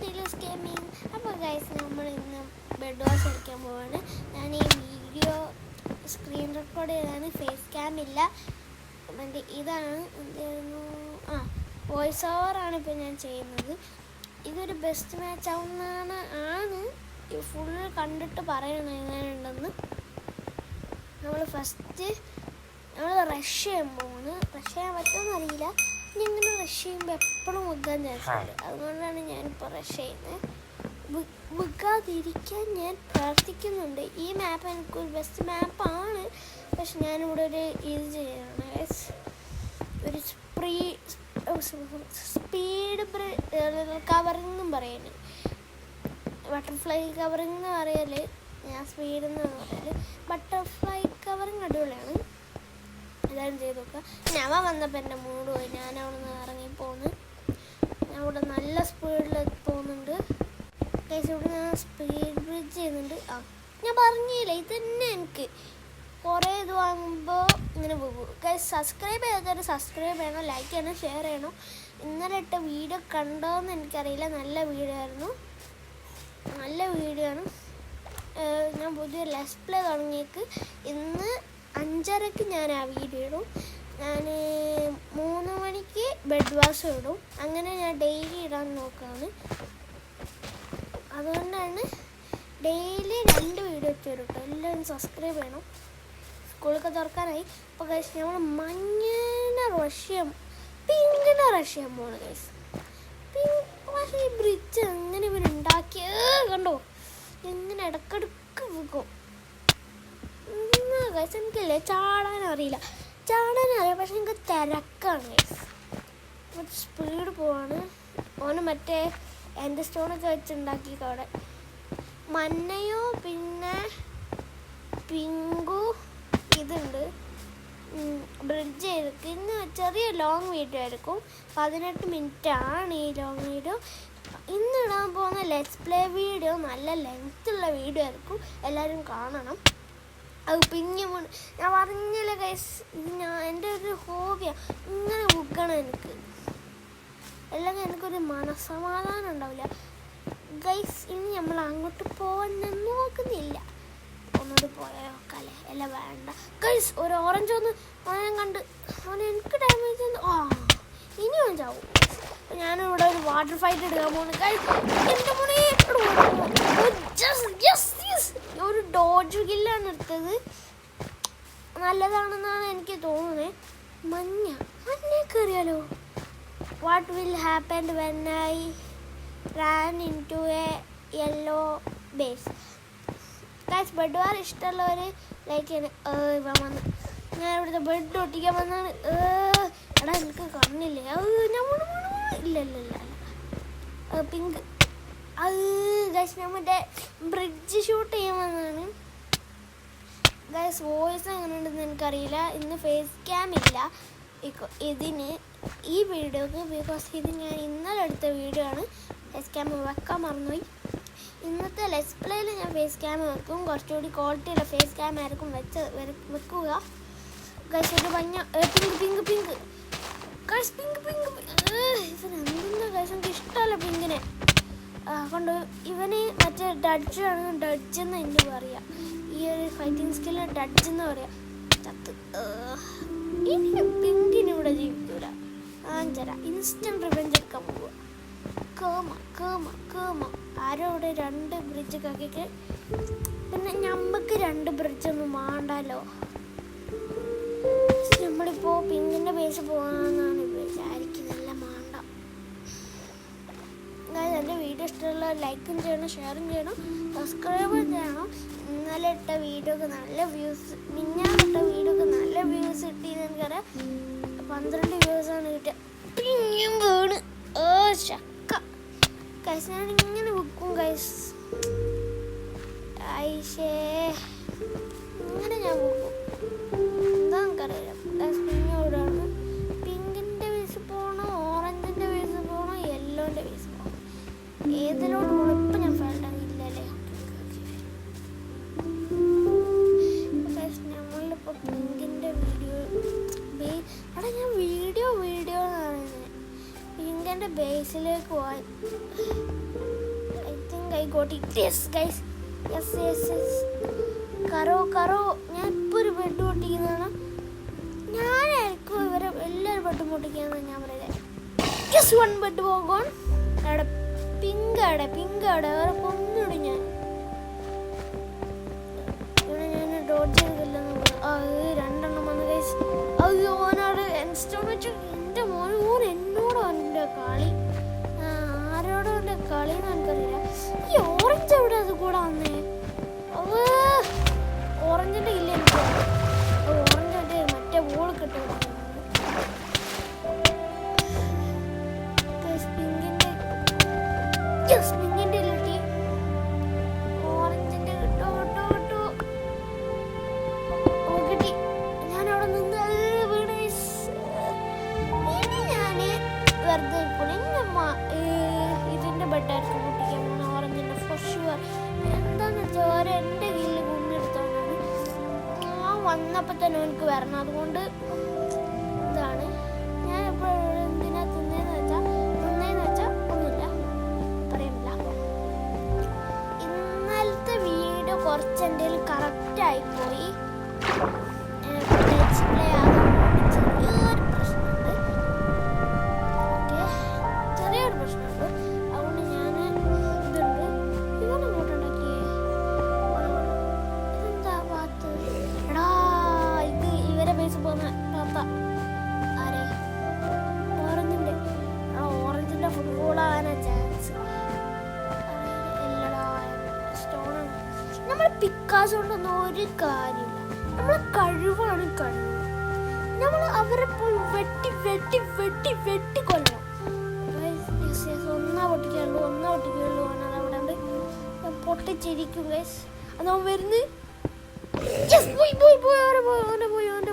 ദിലൂസ് gaming. അപ്പോൾ guys നമ്മൾ ഇന്ന് ബെഡ് വാഷ് കളിക്കാൻ പോവാണ്. ഞാൻ ഈ വീഡിയോ സ്ക്രീൻ റെക്കോർഡ് ചെയ്താണ്, ഫേസ് ക്യാം ഇല്ല. മറ്റേ ഇതാണ് എന്തായിരുന്നു വോയിസ് ഓവറാണ് ഇപ്പോൾ ഞാൻ ചെയ്യുന്നത്. ഇതൊരു ബെസ്റ്റ് മാച്ച് ആവുന്നതാണ് ഫുൾ കണ്ടിട്ട് പറയണം എങ്ങനെയുണ്ടെന്ന്. നമ്മൾ ഫസ്റ്റ് റഷ് ചെയ്യാൻ പോകുന്നു. റഷ് ചെയ്യാൻ പറ്റുമെന്ന് അറിയില്ല. ഇങ്ങനെ റഷ് ചെയ്യുമ്പോൾ എപ്പോഴും മുക്കാൻ ചാൻസുണ്ട്. അതുകൊണ്ടാണ് ഞാനിപ്പോൾ റഷ് ചെയ്യുന്നത്. മുക്കാതിരിക്കാൻ ഞാൻ പ്രാർത്ഥിക്കുന്നുണ്ട്. ഈ മാപ്പ് എനിക്കൊരു ബെസ്റ്റ് മാപ്പാണ്. പക്ഷെ ഞാനിവിടെ ഒരു ഇത് ചെയ്യണം, ഒരു സ്പീഡ് കവറിംഗ് എന്നും പറയുന്നത്, ബട്ടർഫ്ലൈ കവറിംഗ് എന്ന് പറയല്. ഞാൻ സ്പീഡ് എന്നാണ് പറയല്. ബട്ടർഫ്ലൈ കവറിങ് അടിപൊളിയാണ്. എല്ലാവരും ചെയ്ത് നോക്കുക. ഞവ വന്നപ്പോൾ എൻ്റെ മൂഡ് പോയി. ഞാൻ അവിടെ നിന്ന് ഇറങ്ങിപ്പോന്ന്. ഞാൻ ഇവിടെ നല്ല സ്പീഡിൽ പോകുന്നുണ്ട്. ഇവിടെ ഞാൻ സ്പീഡ് ബ്രിഡ്ജ് ചെയ്യുന്നുണ്ട്. ഞാൻ പറഞ്ഞില്ല, ഇത് തന്നെ എനിക്ക് കുറേ ഇത് വാങ്ങുമ്പോൾ ഇങ്ങനെ പോകും. സബ്സ്ക്രൈബ് ചെയ്തവർ സബ്സ്ക്രൈബ് ചെയ്യണം, ലൈക്ക് ചെയ്യണം, ഷെയർ ചെയ്യണം. ഇന്നലെ ഇട്ട വീഡിയോ കണ്ടോയെന്ന് എനിക്കറിയില്ല. നല്ല വീഡിയോ ആയിരുന്നു, നല്ല വീഡിയോ ആണ്. ഞാൻ പുതിയ ലെറ്റ്സ് പ്ലേ തുടങ്ങിയേക്ക്. ഇന്ന് 5:30 ഞാൻ ആ വീഡിയോ ഇടും. ഞാൻ 3 മണിക്ക് ബെഡ് വാഷ് ഇടും. അങ്ങനെ ഞാൻ ഡെയിലി ഇടാൻ നോക്കുകയാണ്. അതുകൊണ്ടാണ് ഡെയിലി 2 വീഡിയോ ഇട്ടിടും കേട്ടോ. എല്ലാവരും സബ്സ്ക്രൈബ് ചെയ്യണം. സ്കൂളൊക്കെ തുറക്കാനായി. അപ്പോൾ ഗൈസ് നമ്മൾ മഞ്ഞനെ റഷ്യം പിങ്കിനെ റഷ്യം പോകണം ഗൈസ്. പക്ഷേ ഈ ബ്രിഡ്ജ് എങ്ങനെ ഇവരുണ്ടാക്കിയ കണ്ടോ, എങ്ങനെ ഇടക്കിടക്ക് പോകും ഗൈസ്. എനിക്കല്ലേ ചാടാനറിയില്ല പക്ഷെ എനിക്ക് തിരക്കാണ് ഗൈസ്. സ്പീഡ് പോവാണ്. ഓന് മറ്റേ എൻ്റെ സ്റ്റോണൊക്കെ വെച്ചുണ്ടാക്കി അവിടെ മന്നയോ പിന്നെ പിങ്കു ഇതുണ്ട് ബ്രിഡ്ജ് ചെയ്തിട്ട്. ഇന്ന് ചെറിയ ലോങ് വീഡിയോ ആയിരിക്കും, 18 മിനിറ്റാണ് ഈ ലോങ് വീഡിയോ. ഇന്ന് ഇടാൻ പോകുന്ന ലെറ്റ്സ് പ്ലേ വീഡിയോ നല്ല ലെങ്ത്തുള്ള വീഡിയോ ആയിരിക്കും, എല്ലാവരും കാണണം. അത് പിന്നെ ഞാൻ പറഞ്ഞില്ല ഗൈസ്, ഇത് എൻ്റെ ഒരു ഹോബിയാണ്. ഇങ്ങനെ ബുക്കണം എനിക്ക്, അല്ലെങ്കിൽ എനിക്കൊരു മനസ്സമാധാനം ഉണ്ടാവില്ല ഗൈസ്. ഇനി നമ്മൾ അങ്ങോട്ട് പോകാൻ നോക്കുന്നില്ല. ഒന്നോട് പോയോക്കല്ലേ, അല്ല വേണ്ട ഗൈസ്. ഒരു ഓറഞ്ച് ഒന്ന് ഞാൻ കണ്ട് എനിക്ക് ഡാമേജ് ഇനി ഞാൻ ചാവും. ഞാനിവിടെ ഒരു വാട്ടർ ഫൈറ്റ് എടുക്കാൻ പോകുന്നു ഗൈസ്. എൻ്റെ ഒരു ഡോജ് ഗില്ലാണ് എടുത്തത്. നല്ലതാണെന്നാണ് എനിക്ക് തോന്നുന്നത്. മഞ്ഞയൊക്കെ അറിയാലോ. What will happen when I ran into a yellow base. Guys bed war ഇഷ്ടമുള്ളവർ ലൈക്ക് ചെയ്യണം. വന്ന് ഞാൻ ഇവിടുത്തെ ബെഡ് ഒട്ടിക്കാൻ വന്നാണ്. എടാ എനിക്ക് കണ്ണില്ലേ? ഇല്ല പിങ്ക്. ഗൈസ് ഞാൻ മറ്റേ ബ്രിഡ്ജ് ഷൂട്ട് ചെയ്യാൻ വന്നതാണ് ഗൈസ്. വോയിസ് എങ്ങനെ ഉണ്ടെന്ന് എനിക്കറിയില്ല. ഇന്ന് ഫേസ് ക്യാം ഇല്ല ഇതിന്, ഈ വീഡിയോക്ക്. ബിക്കോസ് ഇത് ഞാൻ ഇന്നലെ എടുത്ത വീഡിയോ ആണ്. ഫേസ് ക്യാം വെക്കാൻ മറന്നുപോയി. ഇന്നത്തെ ലെറ്റ്സ് പ്ലേയിൽ ഞാൻ ഫേസ് ക്യാം വെക്കും. കുറച്ചുകൂടി ക്വാളിറ്റിയുള്ള ഫേസ് ക്യാം ആയിരിക്കും വെക്കുക ഗൈസ്. ഒരു പിങ്ക് ഗൈസ്, ഇവനെന്താ ഗൈസ്, എനിക്ക് ഇഷ്ടമല്ല പിങ്കിനെ കൊണ്ട്. ഇവന് മറ്റേ ഡഡ്ജാണ്, ഡഡ്ജ് എന്ന് എനിക്ക് പറയാം. ഈ ഒരു ഫൈറ്റിംഗ് സ്കില്ല് ഡഡ്ജ് എന്ന് പറയാം. ഇനി പിങ്കിനിവിടെ ജീവിക്കൂല. ഇൻസ്റ്റന്റ് റിവെഞ്ച് എടുക്കാൻ പോവുക. കേമ ആരോ ഇവിടെ 2 ബ്രിഡ്ജ് കാക്കിക്ക്. പിന്നെ നമുക്ക് 2 ബ്രിഡ്ജൊന്നും വേണ്ടല്ലോ. നമ്മളിപ്പോൾ പിങ്കിൻ്റെ ബേസ് പോകാമെന്നാണ് വിചാരിക്കുന്നത്. എല്ലാം വേണ്ട. എൻ്റെ വീഡിയോ ഇഷ്ടമുള്ള ലൈക്കും ചെയ്യണം, ഷെയറും ചെയ്യണം, സബ്സ്ക്രൈബും ചെയ്യണം. ഇന്നലെ ഇട്ട വീഡിയോക്ക് നല്ല വ്യൂസ്, മിന്നാലിട്ട വീഡിയോക്ക് നല്ല വ്യൂസ് കിട്ടിയെന്ന് എനിക്കറിയാം. 12 വ്യൂസാണ് കിട്ടിയത്. പിന്നെയും വീണ് ചക്ക ഗൈസ്. ഞാനിങ്ങനെ വെക്കും ഗൈസ്. ഇങ്ങനെ ഞാൻ വെക്കും. എന്താ എനിക്കറിയാം ഗൈസ്. പിന്നെ എവിടെയാണ് പിങ്കിൻ്റെ ബേസ് പോകണോ, ഓറഞ്ചിൻ്റെ ബേസ് പോകണോ, യെല്ലോൻ്റെ ബേസ് പോകണം? ഏതിലോട്ട് പോകണം? ഇപ്പം ഞാൻ ഫാൽഡാകില്ലല്ലേ. നമ്മളിപ്പോൾ പിങ്കിൻ്റെ വീഡിയോ എടാ ഞാൻ വീഡിയോ എന്ന് പറയുന്നത് പിങ്കിൻ്റെ ബേസിൽ ബെഡിലേക്ക് പോവാൻ. I think I got it. Yes guys, yes yes yes. കറോ കറോ. ഞാൻ ഇപ്പോൾ ഒരു ബെഡ് പൊട്ടിക്കുന്നതാണ്. ഞാനായിരിക്കും ഇവരെ എല്ലാവരും ബെഡ് പൊട്ടിക്കുകയെന്ന് ഞാൻ പറയുന്നത്. യെസ്, വൺ ബെഡ് പോകോൺ. അവിടെ പിങ്ക് അവിടെ വേറെ കൊന്നിടും ഞാൻ. ഇവിടെ ഞാൻ ഡോട്ട് ചെയ്തില്ലെന്ന് രണ്ടെണ്ണം വന്ന് ഗൈസ്. അത് ഓനോട് സ്റ്റോൺ വെച്ചു. എൻ്റെ മോൻ എന്നോടോ എൻ്റെ കളി, ആരോടോ എൻ്റെ കളിന്ന് എനിക്കറിയില്ല. ഈ ഓറഞ്ച് എവിടെ അത് കൂടെ വന്നേ? ഓറഞ്ചിൻ്റെ ഇല്ല എനിക്ക്. ഓറഞ്ച് മറ്റേ ബോൾ കിട്ടും. പിങ്കിൻ്റെ ഇല്ലട്ടി ഓറഞ്ചിൻ്റെ കിട്ടോ കിട്ടി. ഞാനവിടെ നിന്ന് വീണ്. ഇനി ഞാൻ വെറുതെ ഇതിൻ്റെ ബെഡായിരിക്കും പൊട്ടിക്കാൻ പോകുന്ന ഓറഞ്ചിൻ്റെ ഫോർ ഷുവർ. എന്താണെന്ന് വെച്ചാൽ ഓരോ എൻ്റെ കീഴിൽ മുന്നെടുത്തോണ്ടാണ് വന്നപ്പോൾ തന്നെ എനിക്ക് വരണം. അതുകൊണ്ട് ഇതാണ് ഞാൻ ഇപ്പോൾ എന്തിനാ തിന്നേന്ന് വെച്ചാൽ ഒന്നുമില്ല, പറയുന്നില്ല. ഇന്നലത്തെ വീഡിയോ കുറച്ച് എൻ്റെ കറക്റ്റായിപ്പോയി. ഡിസ്പ്ലേ ചെറിയൊരു പ്രശ്നമുണ്ട്. ഓക്കെ, ചെറിയൊരു പ്രശ്നമുണ്ട്. അതുകൊണ്ട് ഞാൻ ഇതുണ്ട് ഇവനെ നോട്ടുണ്ടാക്കിയേ. ഇതെന്താ ഭാഗത്ത്? എടാ, ഇത് ഇവരെ ബേസ് പോകുന്ന താത്ത ആരെ? ഓറഞ്ചിൻ്റെ ഫുട്ബോൾ ആവാനാ ചാൻസ്. എല്ലടാ, സ്റ്റോണാണ്. നമ്മൾ പിക്കാസ് കൊണ്ടൊന്നും ഒരു കാര്യമില്ല. നമ്മളെ കഴിവാണ് കഴിവ്. നമ്മൾ അവരെ പോയി വെട്ടി കൊല്ലണം. ഒന്നാ പൊട്ടിക്കുള്ളൂ അവിടെ ഉണ്ട്. പൊട്ടിച്ചിരിക്കും ഗൈസ്. അത് അവൻ വരുന്നു.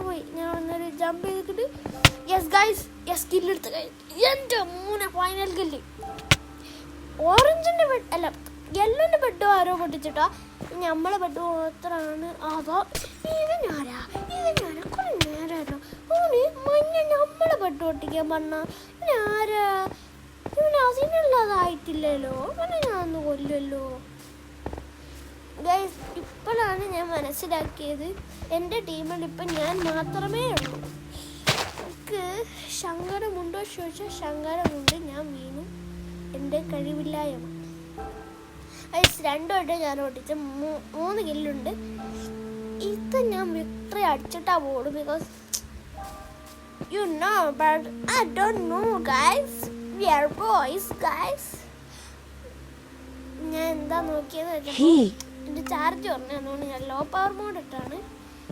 പോയി ഞാൻ ഒന്നൊരു ജമ്പ് ചെയ്തിട്ട് യെസ് ഗൈസ്, യെസ് കില്ലെടുത്ത്. എൻ്റെ മൂന്ന് ഫൈനൽ കില്ല്. ഓറഞ്ചിൻ്റെ ബെഡ് അല്ല, യെല്ലോൻ്റെ ബെഡോ ആരോ പൊട്ടിച്ചിട്ടാ. നമ്മളെ ബെഡ് മാത്രമാണ്. അതാ ഇവനാരാ കുറെ നേരോ ഓന് മഞ്ഞ നമ്മളെ ബെഡ് പൊട്ടിക്കാൻ പറഞ്ഞ ഇവനാരാ? ഇവന് അതിനുള്ളതായിട്ടില്ലല്ലോ. അവനെ ഞാൻ കൊല്ലല്ലോ ഗൈസ്. ഇപ്പോഴാണ് ഞാൻ മനസ്സിലാക്കിയത് എൻ്റെ ടീമിൽ ഇപ്പം ഞാൻ മാത്രമേ ഉള്ളൂ. എനിക്ക് സങ്കടമുണ്ടോ ചോദിച്ചാൽ സങ്കടമുണ്ട്. ഞാൻ വീണു, എൻ്റെ കഴിവില്ലായ്മ. ഗൈസ്, 2 വട്ടം ഞാൻ ഓടിച്ച് 3 കില്ലുണ്ട്. ഇത് ഞാൻ വിക്ടറി അടിച്ചിട്ടാ പോടും. Because you know but I don't know guys, we are boys guys. ഞാൻ എന്താ നോക്കിയെന്ന് വെച്ചാൽ എൻ്റെ ചാർജ് പറഞ്ഞു. അതുകൊണ്ട് ഞാൻ ലോ പവർ മോഡ് ഇട്ടാണ്.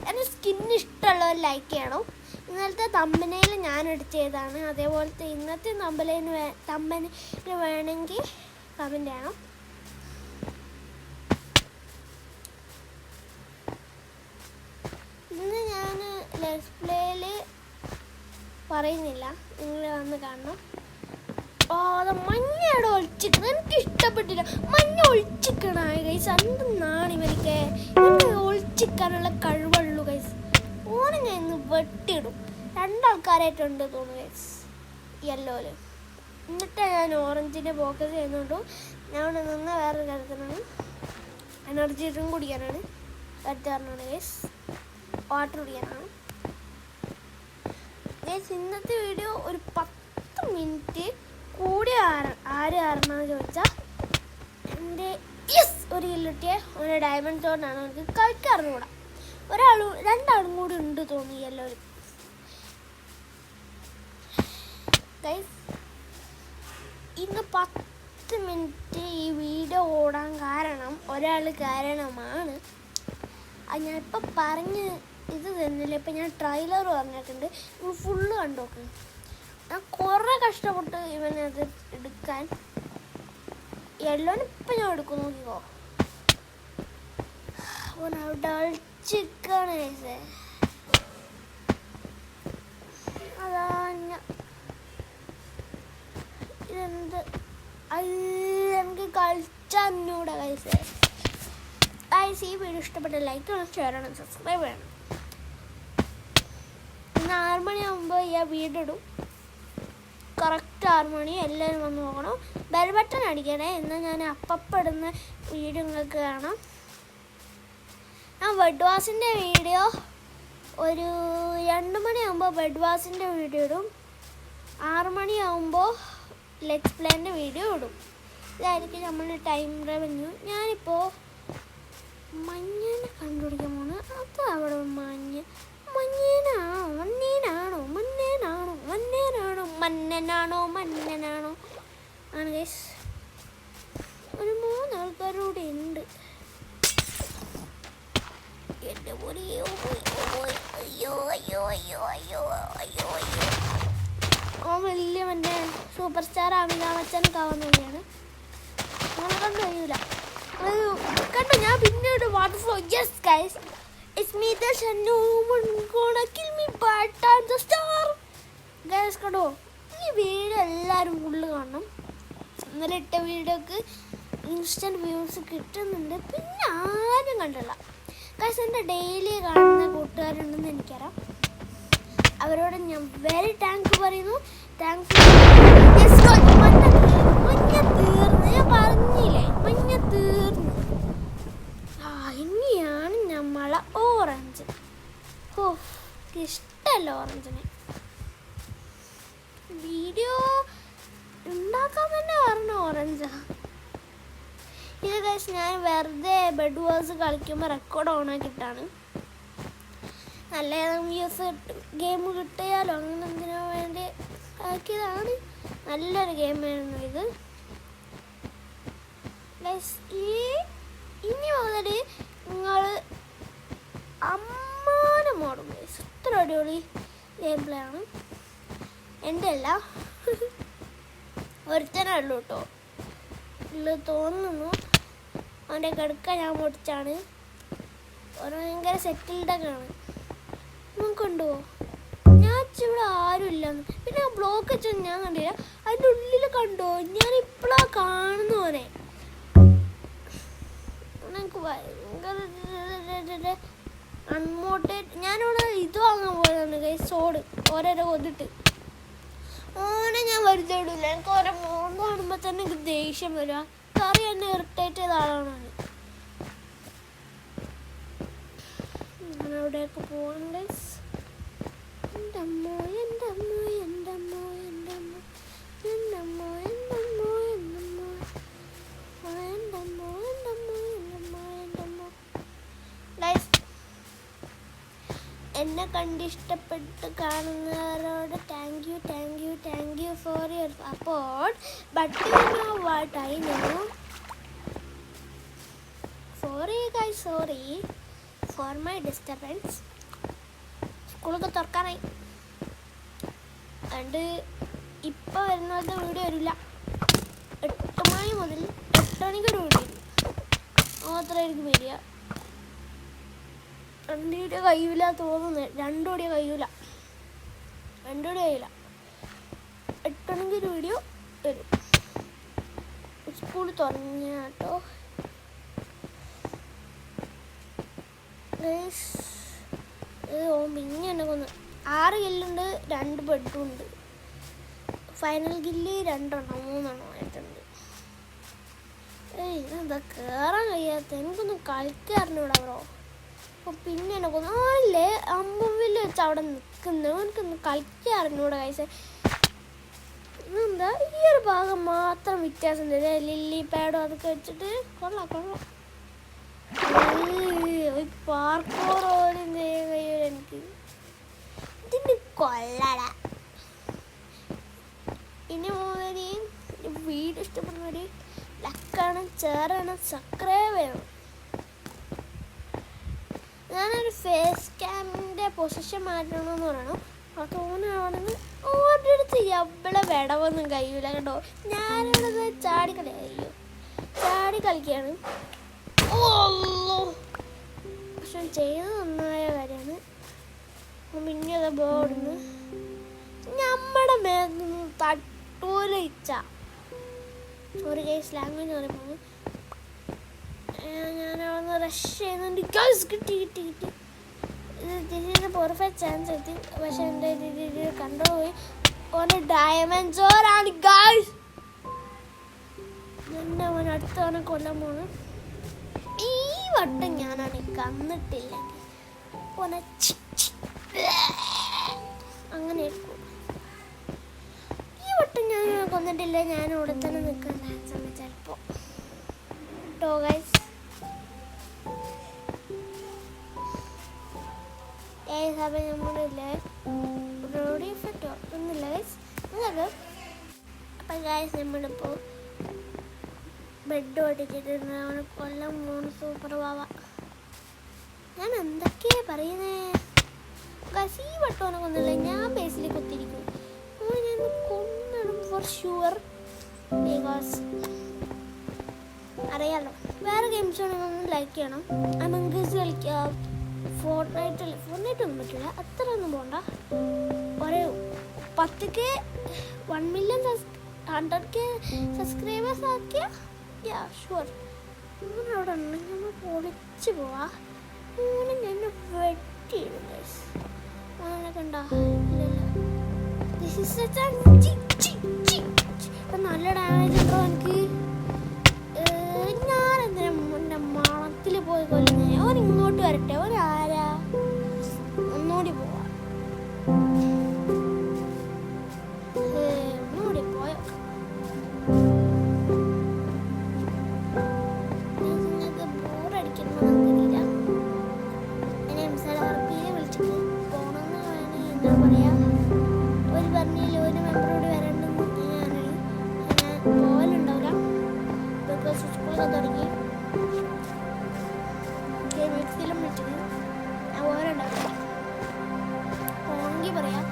എൻ്റെ സ്കിന്ന് ഇഷ്ടമുള്ളവർ ലൈക്ക് ചെയ്യണം. ഇന്നലത്തെ തമ്പനയിൽ ഞാൻ എടുത്തതാണ്. അതേപോലത്തെ ഇന്നത്തെ തമ്പനയിൽ വേണമെങ്കിൽ കമൻറ്റ് ചെയ്യണം. ഇന്ന് ഞാൻ ലെറ്റ്സ് പ്ലേയിൽ പറയുന്നില്ല, നിങ്ങൾ വന്ന് കാണണം. അത് മഞ്ഞയുടെ ഒളിച്ചിക്കണം. എനിക്ക് ഇഷ്ടപ്പെട്ടില്ല മഞ്ഞ ഒളിച്ചിക്കണായ ഗൈസ്. എന്തെന്നാണ് ഇവർക്ക് ഒളിച്ചിക്കാനുള്ള കഴിവുള്ളൂ ഗൈസ്. ഓനെ ഞാൻ ഇന്ന് വെട്ടിയിടും. 2 ആൾക്കാരായിട്ടുണ്ട് തോന്നുന്നു ഗൈസ് യെല്ലോയില്. എന്നിട്ട് ഞാൻ ഓറഞ്ചിൻ്റെ ഫോക്കസ് ചെയ്യുന്നുണ്ടു. ഞാൻ നിന്ന് വേറെ കാര്യത്തിനാണ്, എനർജി ഡ്രിങ്ക് കുടിക്കാനാണ്, വെറ്റാറിനാണ് ഗൈസ്, വാട്ടർ കുടിക്കാനാണ് ഗൈസ്. ഇന്നത്തെ വീഡിയോ ഒരു 10 മിനിറ്റ് കൂടി ആര് കാരണമെന്ന് ചോദിച്ചാൽ എൻ്റെ ഒരു കില്ലിട്ടിയ ഒരു ഡയമണ്ട് തോന്നാണ്. അവർക്ക് കളിക്കാറുകൂടാ. 2 കൂടി ഉണ്ട് തോന്നി എല്ലാവരും ഗൈസ്. ഇന്ന് 10 മിനിറ്റ് ഈ വീഡിയോ ഓടാൻ കാരണം ഒരാൾ കാരണമാണ്. ഞാനിപ്പോൾ പറഞ്ഞ് ഇത് തന്നില്ല. ഇപ്പം ഞാൻ ട്രെയിലർ പറഞ്ഞിട്ടുണ്ട്, ഫുള്ള് കണ്ടോക്ക്. ഞാൻ കുറേ കഷ്ടപ്പെട്ട് ഇവനത് എടുക്കാൻ. യെല്ലോന് ഇപ്പം ഞാൻ എടുക്കും, നോക്കിക്കോ. ചിക്കൻ അതാ ഇതെന്ത് എനിക്ക് കളിച്ചൂടെ കൈസ്. ഗൈസ്, ഈ വീഡിയോ ഇഷ്ടപ്പെട്ട ലൈക്ക് ചെയ്യണം, ഷെയർ ചെയ്യണം, സബ്സ്ക്രൈബ് ചെയ്യണം. 4 മണിയാകുമ്പോൾ ഈ വീഡിയോ ഇടും കറക്റ്റ്. കറക്റ്റ് 6 മണി എല്ലാവരും വന്ന് നോക്കണം. ബെൽ ബട്ടൺ അടിക്കണേ, എന്നാൽ ഞാൻ ഇടുന്ന വീഡിയോ നിങ്ങൾക്ക് കാണാം. ഞാൻ ബെഡ് വാസിൻ്റെ വീഡിയോ ഒരു 2 മണിയാകുമ്പോൾ ബെഡ് വാസിൻ്റെ വീഡിയോ ഇടും. 6 മണിയാകുമ്പോൾ ലെറ്റ്സ് പ്ലേൻ്റെ വീഡിയോ ഇടും. ഇതായിരിക്കും നമ്മുടെ ടൈം റവന്യൂ. ഞാനിപ്പോൾ മഞ്ഞേനെ കണ്ടുപിടിക്കാൻ പോണ്. അത് അവിടെ മഞ്ഞനാണോ ആണ് ഗൈസ്. ഒരു 3 ആൾക്കാരൂടെ ഉണ്ട്. എൻ്റെ പൊടിയോ അയ്യോ ഓ വലിയ മറ്റേ സൂപ്പർ സ്റ്റാർ അമിതാഭ് ബച്ചൻ കാവുന്നതാണ്. അങ്ങനെ കണ്ടു കഴിയൂല. കണ്ടോ ഞാൻ പിന്നീട് water flow. Yes guys, it's me the sun, no one gonna kill me but I am the star. Guys കണ്ടോ, ഈ വീഡിയോ എല്ലാവരും ഫുള്ള് കാണണം. ഇന്നലെ ഇട്ട വീഡിയോക്ക് ഇൻസ്റ്റൻറ്റ് വ്യൂസ് കിട്ടുന്നുണ്ട്. പിന്നെ ആരും കണ്ടില്ല ഗൈസ്. എൻ്റെ ഡെയിലി കാണുന്ന കൂട്ടുകാരുണ്ടെന്ന് എനിക്കറിയാം. അവരോട് ഞാൻ വെരി താങ്ക് പറയുന്നു. താങ്ക്സ്. മഞ്ഞ തീർന്ന് ഞാൻ പറഞ്ഞില്ലേ, മഞ്ഞ തീർന്നു. ഇനിയാണ് നമ്മളെ ഓറഞ്ച്. ഓ ഇഷ്ടമല്ല ഓറഞ്ചിനെ. വീഡിയോ ഉണ്ടാക്കാൻ തന്നെ പറഞ്ഞു ഓറഞ്ചാ. ഇത് ഗൈസ് ഞാൻ വെറുതെ ബെഡ് വാസ് കളിക്കുമ്പോൾ റെക്കോർഡ് ഓണാക്കിയിട്ടാണ്. നല്ല വ്യൂസ് ഗെയിം കിട്ടിയാലോ അങ്ങനെ എന്തിനോ വേണ്ടി ആക്കിയതാണ്. നല്ലൊരു ഗെയിമായിരുന്നു ഇത് ഗൈസ്. ഇനി മുതൽ നിങ്ങൾ അമ്മാനം ഓടും ഗൈസ്. ഇത്ര അടിപൊളി ഗെയിം പ്ലേ ആണ്. എൻ്റെ അല്ല, ഒരുത്തനേ ഉള്ളൂ കേട്ടോ ഉള്ളു തോന്നുന്നു. അവൻ്റെ കിടക്ക ഞാൻ പൊടിച്ചാണ്. ഒരു ഭയങ്കര സെറ്റിൽഡൊക്കെ ആണ്. കണ്ടോ ഞാൻ ഇവിടെ ആരുമില്ലെന്ന്. പിന്നെ ബ്ലോക്ക് വെച്ചൊന്നും ഞാൻ കണ്ടില്ല. അതിൻ്റെ ഉള്ളിൽ കണ്ടോ ഞാൻ ഇപ്പോഴാണ് കാണുന്നവനെ. എനിക്ക് ഭയങ്കര അൺമോട്ടേറ്റ്. ഞാനിവിടെ ഇത് വാങ്ങാൻ പോയതാണ് ഗൈസ്, സോഡ് ഓരോരോ കൊതിട്ട്. ഓനെ ഞാൻ വെറുതെ ഇടില്ല. എനിക്ക് ഓരോ മോന്ത് കാണുമ്പോൾ തന്നെ എനിക്ക് ദേഷ്യം വരിക. കറി എന്നെ ഇറിറ്റേറ്റ് ചെയ്ത ആളാണ്. അങ്ങനെ അവിടെയൊക്കെ പോകണം ഗൈസ്. എൻ്റെ അമ്മോ എൻ്റെ അമ്മോ എൻ്റെ അമ്മോ എൻ്റെ അമ്മോ എൻ്റെ അമ്മോ എൻ്റെ അമ്മോ എൻ്റെ അമ്മോ എൻ്റെ അമ്മോ എൻ്റെ അമ്മോ എൻ്റെ അമ്മോ എൻ്റെ അമ്മോ ഗൈസ്. എന്നെ കണ്ടിഷ്ടപ്പെട്ട് കാണുന്നവരോട് thank you for your support. But you know what I know. Sorry guys, sorry for my disturbance. സ്കൂളൊക്കെ തുറക്കാനായി. അതുകൊണ്ട് ഇപ്പോൾ വരുന്നത് വീഡിയോ വരില്ല. 8 മണി മുതൽ 8 മണിക്കൊരു വീഡിയോ മാത്രമായിരിക്കും വരിക. 2 വീഡിയോ കഴിയില്ല തോന്നുന്നത്. 2 വീഡിയോ കഴിയില്ല. 8 മണിക്കൊരു വീഡിയോ വരും. സ്കൂൾ തുറഞ്ഞ കേട്ടോ. പിന്നെ എന്നെ കൊന്ന് 6 കില്ലുണ്ട്, 2 ബെഡും ഉണ്ട്. ഫൈനൽ കില്ല് 2 3 ആയിട്ടുണ്ട്. ഇതെന്താ കയറാൻ കഴിയാത്ത? എനിക്കൊന്നും കളിക്കാറിനൂടെ ബ്രോ. അപ്പോൾ പിന്നെ എന്നെ കൊന്നു. ആല്ലേ അമ്പുവിൽ വെച്ച് അവിടെ നിൽക്കുന്നത്. എനിക്കൊന്നും കളിക്കാറിനൂടെ കഴിച്ച. ഇതെന്താ ഈ ഒരു ഭാഗം മാത്രം വ്യത്യാസം ഉണ്ട്. ലില്ലി പാഡും അതൊക്കെ വെച്ചിട്ട് കൊള്ളാം. പാർക്കോർ പോലും ചെയ്യാൻ കഴിയൂല എനിക്ക്. ഇതിന് കൊള്ളട. ഇനി മുതൽ വീഡിയോ ഇഷ്ടപ്പെടുന്നവർ ലക്കാണ്, ചേരാണ്, സബ്സ്ക്രൈബ് ചെയ്യണം. ഞാനൊരു ഫേസ് ക്യാമിൻ്റെ പൊസിഷൻ മാറ്റണമെന്ന് പറയണം. അത് ഓനാണെങ്കിൽ ഓരുടെ അടുത്ത് എവിടെ വിടവൊന്നും കഴിയൂല കേട്ടോ. ഞാനിവിടെ ചാടി കളിക്കുകയാണ്. പക്ഷെ ചെയ്ത് നന്നായ കാര്യമാണ്. പിന്നെ അത് ബോർഡിന്ന് നമ്മുടെ മേഘൊന്നും തട്ടൂല ഇച്ച. ഒരു കേസ് ലാംഗ്വേജ് പറയുമ്പോൾ ഞാനവിടുന്ന് റഷ് ചെയ്യുന്നുണ്ട്. കിട്ടി ഇത് പെർഫെക്റ്റ് ചാൻസ് എത്തി. പക്ഷെ എൻ്റെ കണ്ടുപോയി. ഓന് ഡയമണ്ട് സോറാണ് ഗൈസ്. എന്നെ അവൻ അടുത്തവനെ കൊല്ലാൻ പോണ്. ഈ വട്ടം ഞാനാണ് കന്നിട്ടില്ലെങ്കിൽ ഓനെ അങ്ങനെ എടുക്കും. ഈ വട്ടം ഞാൻ കൊന്നിട്ടില്ല, ഞാൻ ഇവിടെ തന്നെ നിൽക്കാൻ ചാൻസ് ഉണ്ട് ചിലപ്പോൾ കേട്ടോ ഗൈസ്. അപ്പം നമ്മളില്ലേ റോഡി ഫെറ്റോ ഒന്നുമില്ല ഗൈസ് നിങ്ങൾക്ക്. അപ്പം ഗൈസ് നമ്മളിപ്പോൾ ബെഡ് ഓടിച്ചിട്ടുണ്ട്. അവന് കൊല്ലം 3 സൂപ്പർ വാവ. ഞാൻ എന്തൊക്കെയാ പറയുന്നേ ഗൈസ്. ഈ വട്ടോനെ കൊന്നില്ല, ഞാൻ ബേസിൽ കുത്തിരിക്കും. ഞാൻ കൊന്നിടും ഫോർ ഷുവർ. ബിക്കോസ് അറിയാലോ. വേറെ ഗെയിംസ് ആണെങ്കിൽ ലൈക്ക് ചെയ്യണം. അമംഗ് അസ് കളിക്കാം. ഫോർട്ട്നൈറ്റ് ഒന്നും പറ്റില്ല, അത്ര ഒന്നും പോകണ്ട. ഒരു 10K 1 മില്യൺ 100K സബ്സ്ക്രൈബേഴ്സ് ആക്കിയ ഷുവർ അവിടെ ഉണ്ടെങ്കിൽ നമ്മൾ പൊളിച്ച് പോവാ. അങ്ങനെ ഞാൻ വെട്ടിയിടും ഗൈസ്. അങ്ങനെ കണ്ടോ ഇല്ലല്ലോ. നല്ല ഡാമേജ് ഉണ്ടോ എനിക്ക്? ഞാൻ എന്തിനാ എൻ്റെ മണത്തിൽ പോയി കൊല്ലുന്നേ? ഓൻ ഇങ്ങോട്ട് വരട്ടെ. ഒരാരാ ഒന്നുകൂടി പോവാ. ഒന്നുകൂടി പോയോ? നിങ്ങൾക്ക് ബോറടിക്കണമെന്നറിയില്ല. എന്നെ RPയെ വിളിച്ചിട്ട് പോകണമെന്ന് വേണമെങ്കിൽ എന്താ പറയാ, ഒരു പറഞ്ഞില്ല ഒരു മെമ്പറോട് വരണ്ടെന്ന് ഞാൻ പോകലുണ്ടാവില്ല. ബിക്കോസ് സ്കൂളൊക്കെ തുടങ്ങി മിക്സിയിലും വിളിച്ചിട്ട് ഞാൻ പോകലുണ്ടാവില്ല. പോകണമെങ്കിൽ പറയാം.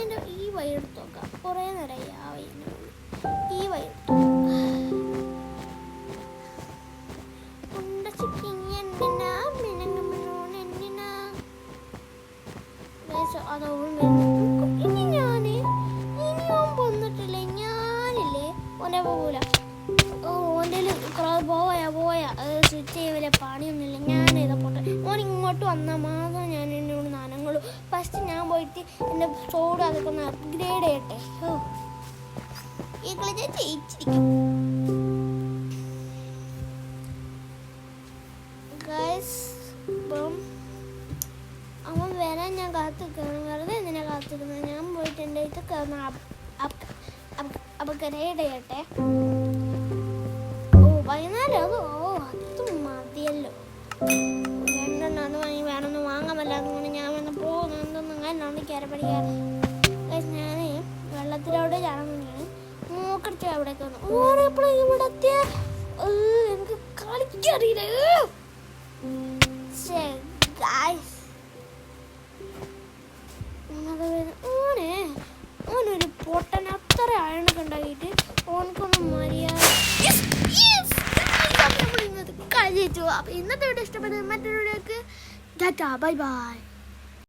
എൻ്റെ ഈ വഴി എടുത്ത് നോക്കാം. കുറേ നേരമായി ആ വഴിൻ്റെ മുകളിൽ. ഈ വഴി എടുത്തു അതോളം ഇനി ഓൻ പോന്നിട്ടില്ലേ ഞാനില്ലേ ഓനെ പോകൂല. ഓൻ്റെ പോയാ സ്വിച്ച് ചെയ്യല പണിയൊന്നുമില്ല. ഞാനേതാ പോട്ടെ. ഓൻ ഇങ്ങോട്ട് വന്നാൽ മാത്രം ഞാൻ എന്നോട് നനങ്ങളുള്ളൂ. ഫസ്റ്റ് ഞാൻ പോയിട്ട് എൻ്റെ സോഡ് അതൊക്കെ ഒന്ന് അപ്ഗ്രേഡ് ചെയ്യട്ടെ. ഈ കളി ഞാൻ ജയിച്ചിരിക്കും ഗൈസ്. ഇപ്പം അവൻ വരാൻ ഞാൻ കാത്തിരിക്കണം. വെറുതെ എന്തിനാ കാത്തിരിക്കുന്നത്? ഞാൻ പോയിട്ട് എൻ്റെ ഇതൊക്കെ ഒന്ന് അപ്ഗ്രേഡ് ചെയ്യട്ടെ. വൈകുന്നേരം അത് അത് മതിയല്ലോ. 2 അത് വാങ്ങി വേണമെന്ന് വാങ്ങാൻ പറ്റാത്തതുകൊണ്ട് ഞാൻ വന്ന് പോകുന്നതൊന്നും എന്നോണ്ട് കയറി പഠിക്കാറ്. ഞാൻ വെള്ളത്തിലൂടെ ചാടുന്നതാണ്. മൂക്കടിച്ച് അവിടേക്ക് വന്നു. ഓരെപ്പോഴും ഇവിടെ എത്തിയ എനിക്ക് കളിക്കറിയില്ല. ഓനൊരു പൊട്ടൻ അത്ര അയണൊക്കെ ഉണ്ടാക്കിയിട്ട് ഓനക്കൊന്നും മര്യാദ കളിച്ചു. അപ്പം ഇന്നത്തെ വീഡിയോ ഇഷ്ടപ്പെട്ടത് മറ്റൊരു വീഡിയോക്ക് ബൈ ബൈ.